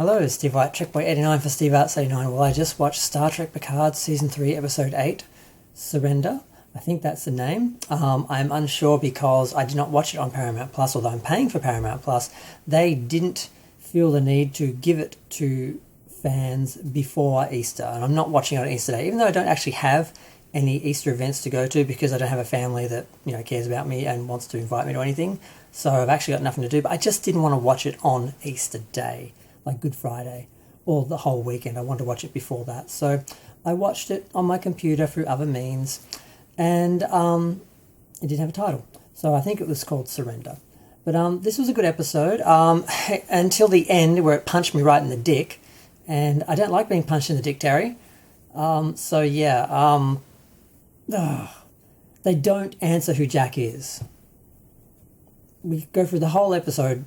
Hello, Steve White, Checkpoint 89 for Steve Arts 89. Well, I just watched Star Trek Picard Season 3, Episode 8, Surrender. I think that's the name. I'm unsure because I did not watch it on Paramount Plus, although I'm paying for Paramount Plus. They didn't feel the need to give it to fans before Easter, and I'm not watching it on Easter Day, even though I don't actually have any Easter events to go to because I don't have a family that cares about me and wants to invite me to anything. So I've actually got nothing to do, but I just didn't want to watch it on Easter Day, like Good Friday, or the whole weekend. I wanted to watch it before that. So I watched it on my computer through other means, and it didn't have a title. So I think it was called Surrender. But this was a good episode until the end where it punched me right in the dick. And I don't like being punched in the dick, Terry. They don't answer who Jack is. We go through the whole episode.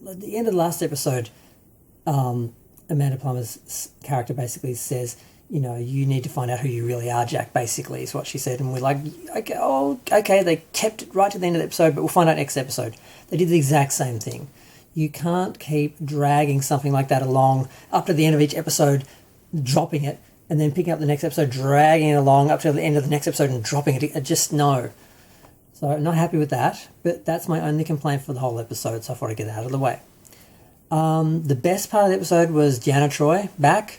At the end of the last episode, Amanda Plummer's character basically says, you need to find out who you really are, Jack, basically, is what she said. And we're like, okay, they kept it right to the end of the episode, but we'll find out next episode. They did the exact same thing. You can't keep dragging something like that along up to the end of each episode, dropping it, and then picking up the next episode, dragging it along up to the end of the next episode and dropping it. Just no. So I'm not happy with that, but that's my only complaint for the whole episode, so I thought I'd get it out of the way. The best part of the episode was Deanna Troi back.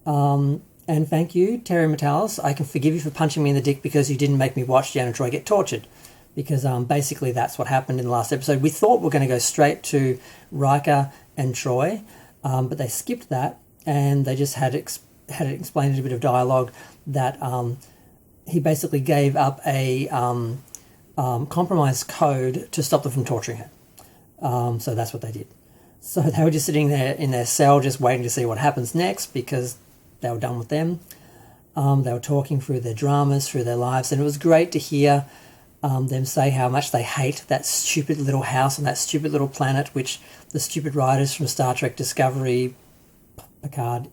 And thank you, Terry Metalis. I can forgive you for punching me in the dick because you didn't make me watch Deanna Troi get tortured. Because basically that's what happened in the last episode. We thought we were going to go straight to Riker and Troi, but they skipped that and they just had it explained in a bit of dialogue that he basically gave up a compromise code to stop them from torturing her. So that's what they did. So they were just sitting there in their cell just waiting to see what happens next because they were done with them. They were talking through their dramas, through their lives, and it was great to hear them say how much they hate that stupid little house on that stupid little planet, which the stupid writers from Star Trek Discovery, Picard,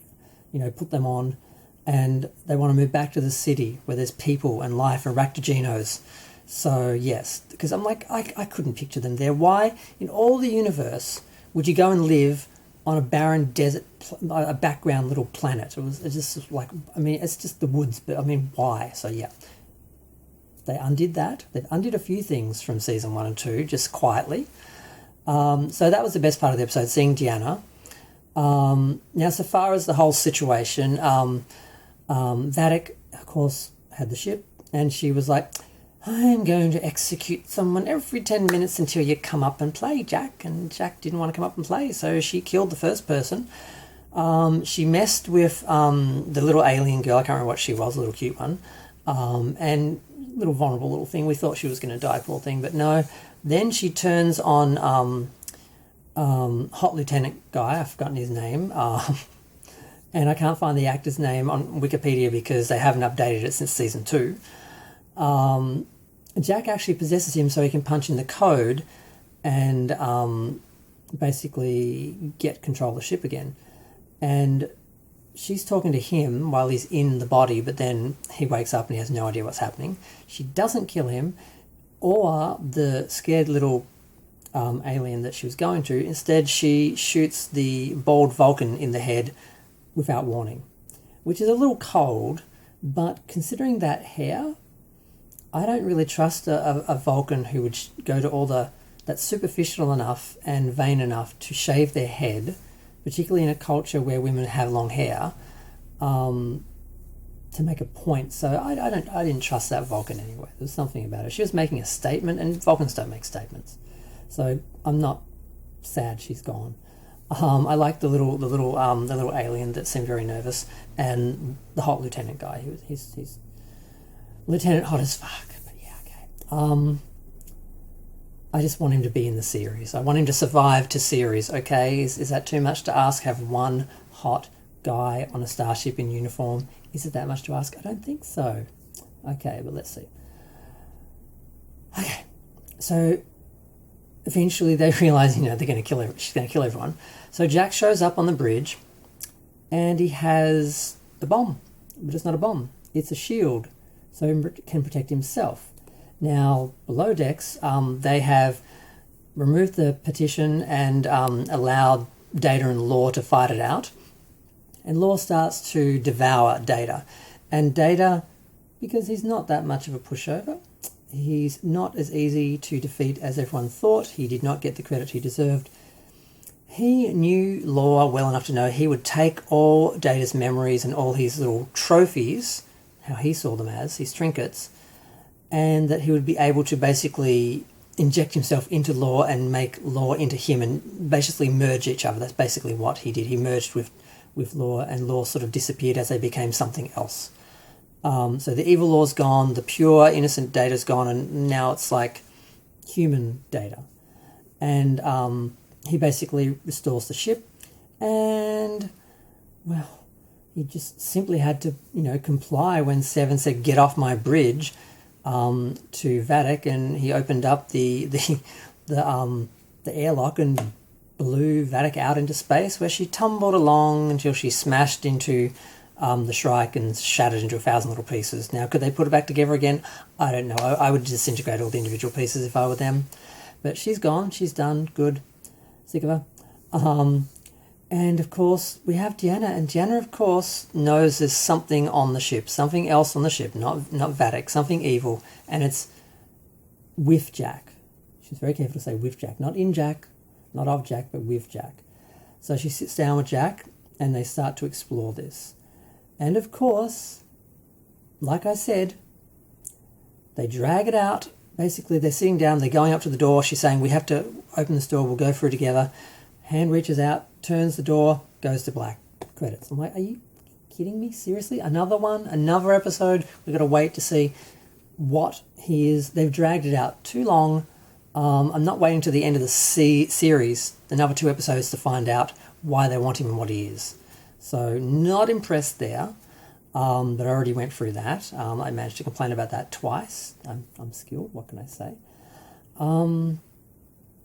put them on, and they want to move back to the city where there's people and life and Raktagenos. So yes, because I'm like, I couldn't picture them there. Why in all the universe would you go and live on a barren desert, a background little planet? It's just like, it's just the woods, but why? So yeah. They undid that. They've undid a few things from season 1 and 2, just quietly. So that was the best part of the episode, seeing Deanna. Now, so far as the whole situation, Vadic, of course, had the ship, and she was like, I'm going to execute someone every 10 minutes until you come up and play, Jack. And Jack didn't want to come up and play, so she killed the first person. She messed with the little alien girl. I can't remember what she was, a little cute one. And little vulnerable little thing. We thought she was going to die, poor thing, but no. Then she turns on Hot Lieutenant guy. I've forgotten his name. And I can't find the actor's name on Wikipedia because they haven't updated it since season 2. Jack actually possesses him so he can punch in the code and basically get control of the ship again. And she's talking to him while he's in the body, but then he wakes up and he has no idea what's happening. She doesn't kill him or the scared little alien that she was going to. Instead, she shoots the bald Vulcan in the head without warning, which is a little cold, but considering that hair, I don't really trust a Vulcan who would go to all that's superficial enough and vain enough to shave their head, particularly in a culture where women have long hair, to make a point. So I didn't trust that Vulcan anyway. There was something about her. She was making a statement, and Vulcans don't make statements. So I'm not sad she's gone. I like the little alien that seemed very nervous, and the hot lieutenant guy. He's Lieutenant hot as fuck. But yeah, okay. I just want him to be in the series. I want him to survive to series, okay? Is that too much to ask? Have one hot guy on a starship in uniform? Is it that much to ask? I don't think so. Okay, but let's see. Okay, so eventually they realise, they're going to kill she's going to kill everyone. So Jack shows up on the bridge, and he has a bomb, but it's not a bomb. It's a shield, so he can protect himself. Now, below decks, they have removed the petition and allowed Data and Lore to fight it out. And Lore starts to devour Data. And Data, because he's not that much of a pushover, he's not as easy to defeat as everyone thought. He did not get the credit he deserved. He knew Lore well enough to know he would take all Data's memories and all his little trophies, how he saw them as, his trinkets, and that he would be able to basically inject himself into Lore and make Lore into him and basically merge each other. That's basically what he did. He merged with Lore, and Lore sort of disappeared as they became something else. So the evil Lore's gone, the pure, innocent Data's gone, and now it's like human Data. And he basically restores the ship, and, well, he just simply had to, comply when Seven said, "Get off my bridge," to Vadic, and he opened up the airlock and blew Vadic out into space, where she tumbled along until she smashed into the Shrike and shattered into 1,000 little pieces. Now, could they put it back together again? I don't know. I would disintegrate all the individual pieces if I were them. But she's gone. She's done. Good. Sick of her. And, of course, we have Deanna. And Deanna, of course, knows there's something on the ship. Something else on the ship. Not Vadic. Something evil. And it's with Jack. She's very careful to say with Jack. Not in Jack. Not of Jack, but with Jack. So she sits down with Jack, and they start to explore this. And, of course, like I said, they drag it out. Basically, they're sitting down, they're going up to the door. She's saying, "We have to open this door, we'll go through together." Hand reaches out, turns the door, goes to black. Credits. I'm like, are you kidding me? Seriously? Another one? Another episode? We've got to wait to see what he is. They've dragged it out too long. I'm not waiting to the end of the series, another 2 episodes, to find out why they want him and what he is. So, not impressed there. But I already went through that. I managed to complain about that twice. I'm skilled, what can I say?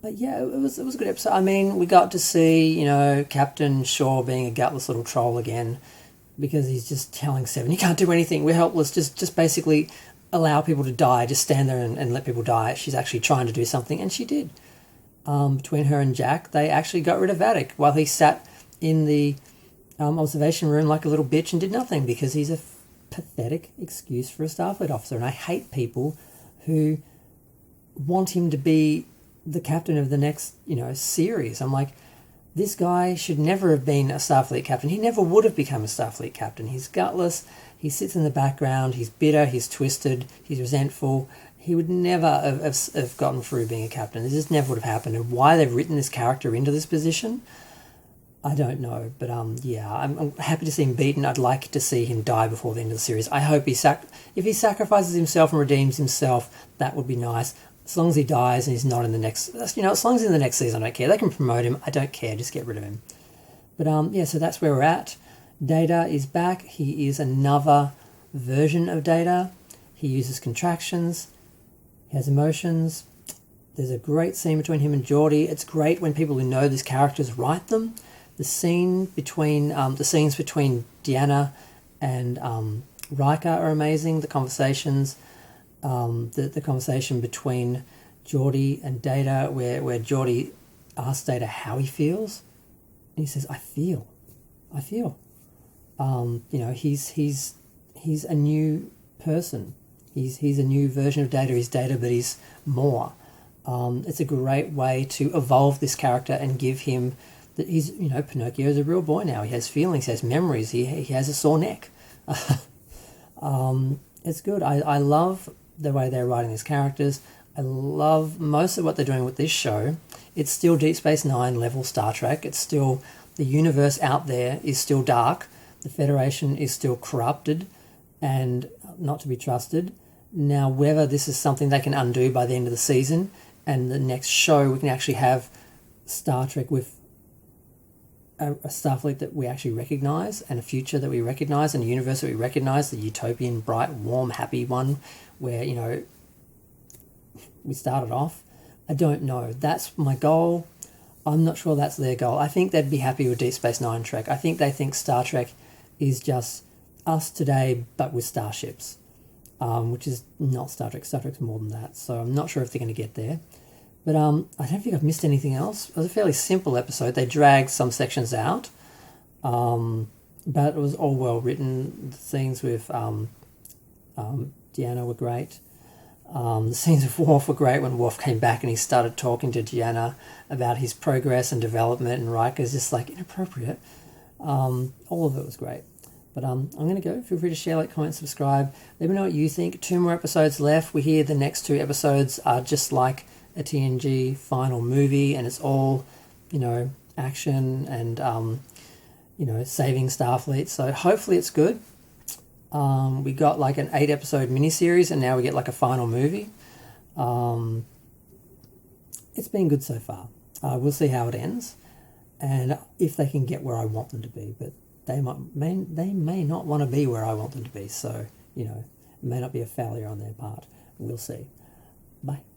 But yeah, it was a good episode. I mean, we got to see, Captain Shaw being a gutless little troll again, because he's just telling Seven, "You can't do anything, we're helpless, just basically allow people to die, just stand there and let people die." She's actually trying to do something, and she did. Between her and Jack, they actually got rid of Vadic while he sat in the observation room like a little bitch and did nothing, because he's a pathetic excuse for a Starfleet officer. And I hate people who want him to be the captain of the next, series. I'm like, this guy should never have been a Starfleet captain. He never would have become a Starfleet captain. He's gutless. He sits in the background. He's bitter. He's twisted. He's resentful. He would never have gotten through being a captain. This just never would have happened. And why they've written this character into this position, I don't know. But yeah, I'm happy to see him beaten. I'd like to see him die before the end of the series. I hope if he sacrifices himself and redeems himself, that would be nice. As long as he dies and he's not in the next, as long as he's in the next season, I don't care. They can promote him. I don't care. Just get rid of him. But yeah, so that's where we're at. Data is back. He is another version of Data. He uses contractions. He has emotions. There's a great scene between him and Geordi. It's great when people who know these characters write them. The scenes between Deanna and Riker are amazing. The conversations. The conversation between Geordi and Data, where Geordi asks Data how he feels, and he says, "I feel." He's a new person. He's a new version of Data. He's Data, but he's more. It's a great way to evolve this character and give him that he's Pinocchio is a real boy now. He has feelings. He has memories. He has a sore neck. It's good. I love the way they're writing these characters. I love most of what they're doing with this show. It's still Deep Space Nine level Star Trek. It's still, the universe out there is still dark. The Federation is still corrupted and not to be trusted. Now, whether this is something they can undo by the end of the season, and the next show we can actually have Star Trek with a Starfleet that we actually recognise, and a future that we recognise, and a universe that we recognise, the utopian, bright, warm, happy one where, we started off. I don't know. That's my goal. I'm not sure that's their goal. I think they'd be happy with Deep Space Nine Trek. I think they think Star Trek is just us today, but with starships, which is not Star Trek. Star Trek's more than that. So I'm not sure if they're going to get there. But I don't think I've missed anything else. It was a fairly simple episode. They dragged some sections out, but it was all well written. The scenes with Deanna were great. The scenes with Worf were great when Worf came back and he started talking to Deanna about his progress and development, and Riker's just like inappropriate. All of it was great. But I'm going to go. Feel free to share, like, comment, subscribe. Let me know what you think. 2 more episodes left. We hear the next 2 episodes are just like a TNG final movie, and it's all, action and, saving Starfleet. So hopefully it's good. We got like an 8-episode miniseries, and now we get like a final movie. It's been good so far. We'll see how it ends, and if they can get where I want them to be. But they may not want to be where I want them to be. So it may not be a failure on their part. We'll see. Bye.